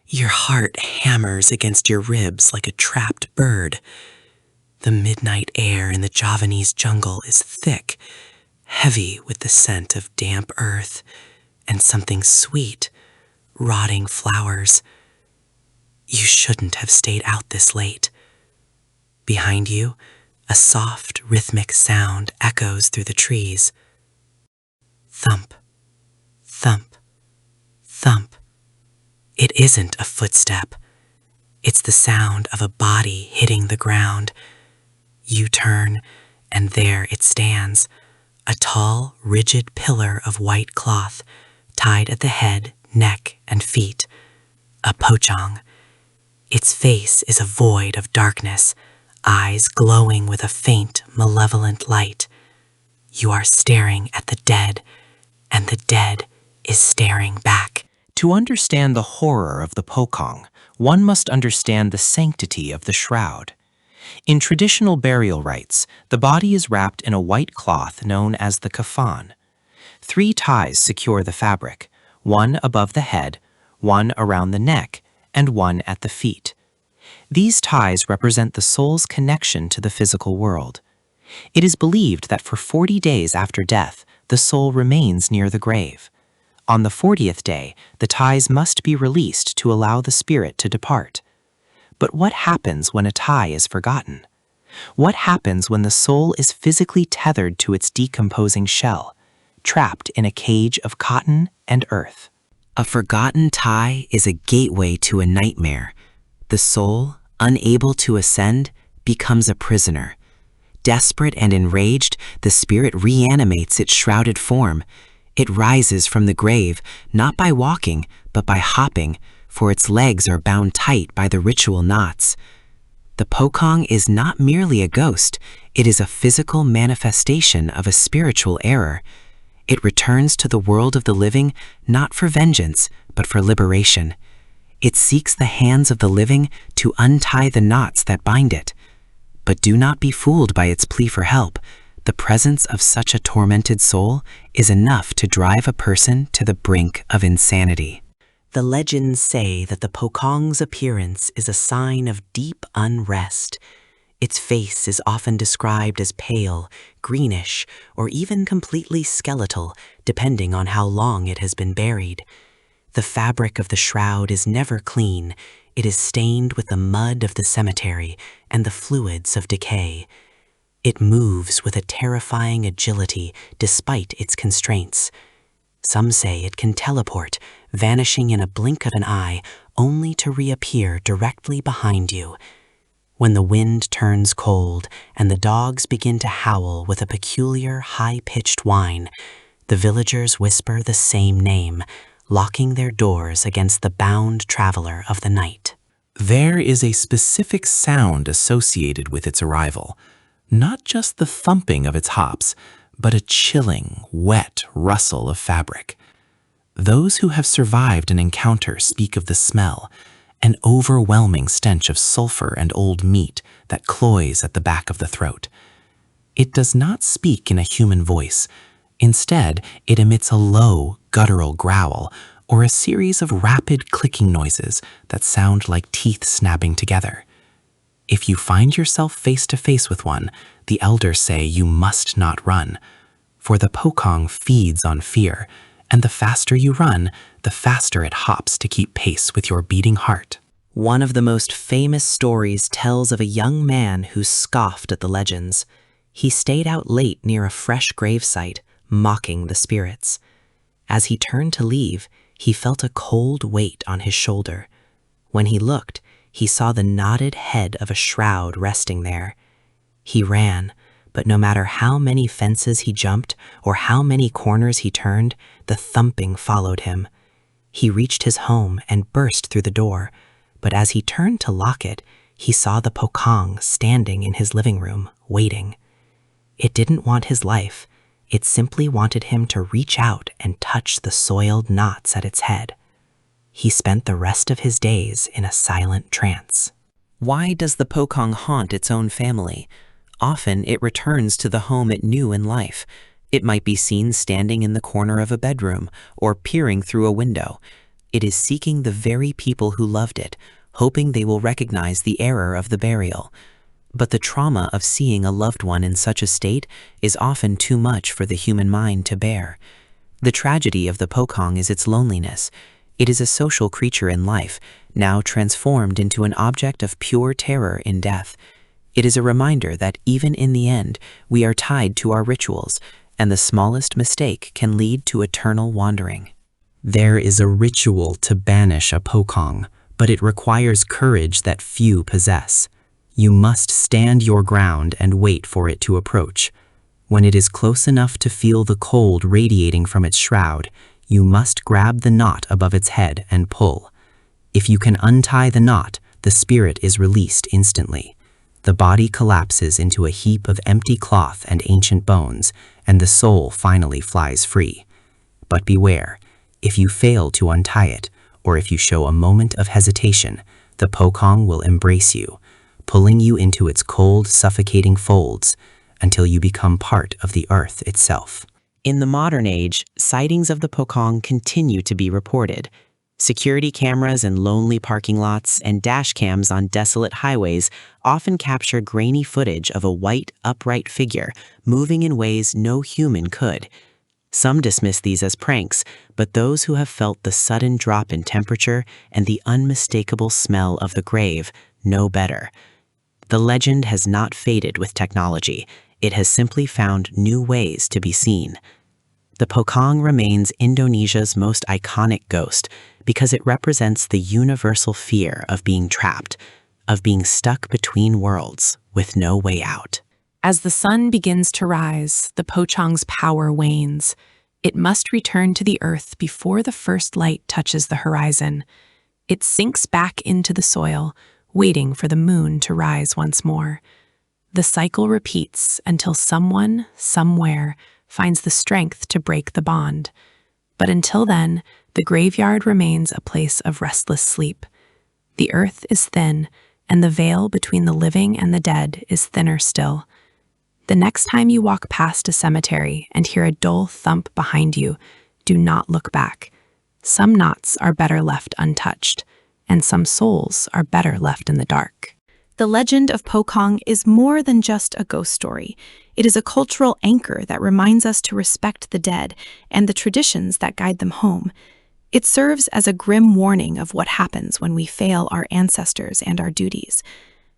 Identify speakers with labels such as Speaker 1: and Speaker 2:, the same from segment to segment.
Speaker 1: Your heart hammers against your ribs like a trapped bird. The midnight air in the Javanese jungle is thick, heavy with the scent of damp earth and something sweet, rotting flowers. You shouldn't have stayed out this late. Behind you, a soft, rhythmic sound echoes through the trees. Thump, thump, thump. It isn't a footstep. It's the sound of a body hitting the ground. You turn, and there it stands, a tall, rigid pillar of white cloth, tied at the head, neck, and feet. A pocong. Its face is a void of darkness, eyes glowing with a faint, malevolent light. You are staring at the dead, and the dead is staring back.
Speaker 2: To understand the horror of the Pocong, one must understand the sanctity of the shroud. In traditional burial rites, the body is wrapped in a white cloth known as the kafan. 3 ties secure the fabric, one above the head, one around the neck, and one at the feet. These ties represent the soul's connection to the physical world. It is believed that for 40 days after death, the soul remains near the grave. On the 40th day, the ties must be released to allow the spirit to depart. But what happens when a tie is forgotten? What happens when the soul is physically tethered to its decomposing shell, trapped in a cage of cotton and earth?
Speaker 1: A forgotten tie is a gateway to a nightmare. The soul, unable to ascend, becomes a prisoner. Desperate and enraged, the spirit reanimates its shrouded form. It rises from the grave, not by walking, but by hopping, for its legs are bound tight by the ritual knots. The Pocong is not merely a ghost, it is a physical manifestation of a spiritual error. It returns to the world of the living, not for vengeance, but for liberation. It seeks the hands of the living to untie the knots that bind it. But do not be fooled by its plea for help. The presence of such a tormented soul is enough to drive a person to the brink of insanity. The legends say that the Pocong's appearance is a sign of deep unrest. Its face is often described as pale, greenish, or even completely skeletal, depending on how long it has been buried. The fabric of the shroud is never clean. It is stained with the mud of the cemetery and the fluids of decay. It moves with a terrifying agility despite its constraints. Some say it can teleport, vanishing in a blink of an eye, only to reappear directly behind you. When the wind turns cold and the dogs begin to howl with a peculiar high-pitched whine, the villagers whisper the same name, locking their doors against the bound traveler of the night.
Speaker 2: There is a specific sound associated with its arrival, not just the thumping of its hops, but a chilling, wet rustle of fabric. Those who have survived an encounter speak of the smell, an overwhelming stench of sulfur and old meat that cloys at the back of the throat. It does not speak in a human voice. Instead, it emits a low, guttural growl or a series of rapid clicking noises that sound like teeth snapping together. If you find yourself face to face with one, the elders say you must not run, for the Pocong feeds on fear, and the faster you run, the faster it hops to keep pace with your beating heart.
Speaker 1: One of the most famous stories tells of a young man who scoffed at the legends. He stayed out late near a fresh gravesite, mocking the spirits. As he turned to leave, he felt a cold weight on his shoulder. When he looked, he saw the knotted head of a shroud resting there. He ran, but no matter how many fences he jumped or how many corners he turned, the thumping followed him. He reached his home and burst through the door, but as he turned to lock it, he saw the Pocong standing in his living room, waiting. It didn't want his life. It simply wanted him to reach out and touch the soiled knots at its head. He spent the rest of his days in a silent trance. Why does the Pocong haunt its own family? Often it returns to the home it knew in life. It might be seen standing in the corner of a bedroom or peering through a window. It is seeking the very people who loved it, hoping they will recognize the error of the burial. But the trauma of seeing a loved one in such a state is often too much for the human mind to bear. The tragedy of the Pocong is its loneliness. It is a social creature in life, now transformed into an object of pure terror in death. It is a reminder that even in the end, we are tied to our rituals, and the smallest mistake can lead to eternal wandering.
Speaker 2: There is a ritual to banish a Pocong, but it requires courage that few possess. You must stand your ground and wait for it to approach. When it is close enough to feel the cold radiating from its shroud, you must grab the knot above its head and pull. If you can untie the knot, the spirit is released instantly. The body collapses into a heap of empty cloth and ancient bones, and the soul finally flies free. But beware, if you fail to untie it, or if you show a moment of hesitation, the Pocong will embrace you, pulling you into its cold, suffocating folds until you become part of the earth itself.
Speaker 1: In the modern age, sightings of the Pocong continue to be reported. Security cameras in lonely parking lots and dash cams on desolate highways often capture grainy footage of a white, upright figure moving in ways no human could. Some dismiss these as pranks, but those who have felt the sudden drop in temperature and the unmistakable smell of the grave know better. The legend has not faded with technology. It has simply found new ways to be seen. The Pocong remains Indonesia's most iconic ghost because it represents the universal fear of being trapped, of being stuck between worlds with no way out.
Speaker 3: As the sun begins to rise, the Pocong's power wanes. It must return to the earth before the first light touches the horizon. It sinks back into the soil, waiting for the moon to rise once more. The cycle repeats until someone, somewhere, finds the strength to break the bond. But until then, the graveyard remains a place of restless sleep. The earth is thin, and the veil between the living and the dead is thinner still. The next time you walk past a cemetery and hear a dull thump behind you, do not look back. Some knots are better left untouched, and some souls are better left in the dark. The legend of Pocong is more than just a ghost story. It is a cultural anchor that reminds us to respect the dead and the traditions that guide them home. It serves as a grim warning of what happens when we fail our ancestors and our duties.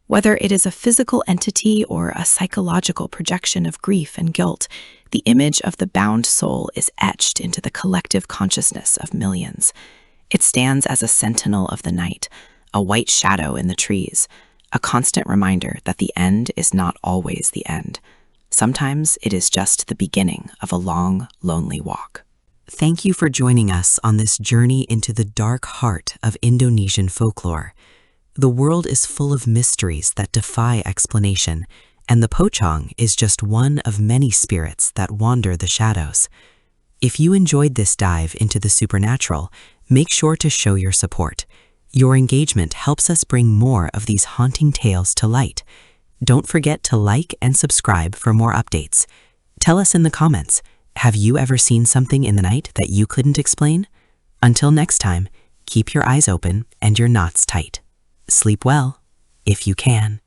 Speaker 3: Whether it is a physical entity or a psychological projection of grief and guilt, the image of the bound soul is etched into the collective consciousness of millions. It stands as a sentinel of the night, a white shadow in the trees, a constant reminder that the end is not always the end. Sometimes it is just the beginning of a long, lonely walk.
Speaker 1: Thank you for joining us on this journey into the dark heart of Indonesian folklore. The world is full of mysteries that defy explanation, and the Pocong is just one of many spirits that wander the shadows. If you enjoyed this dive into the supernatural, make sure to show your support. Your engagement helps us bring more of these haunting tales to light. Don't forget to like and subscribe for more updates. Tell us in the comments, have you ever seen something in the night that you couldn't explain? Until next time, keep your eyes open and your knots tight. Sleep well, if you can.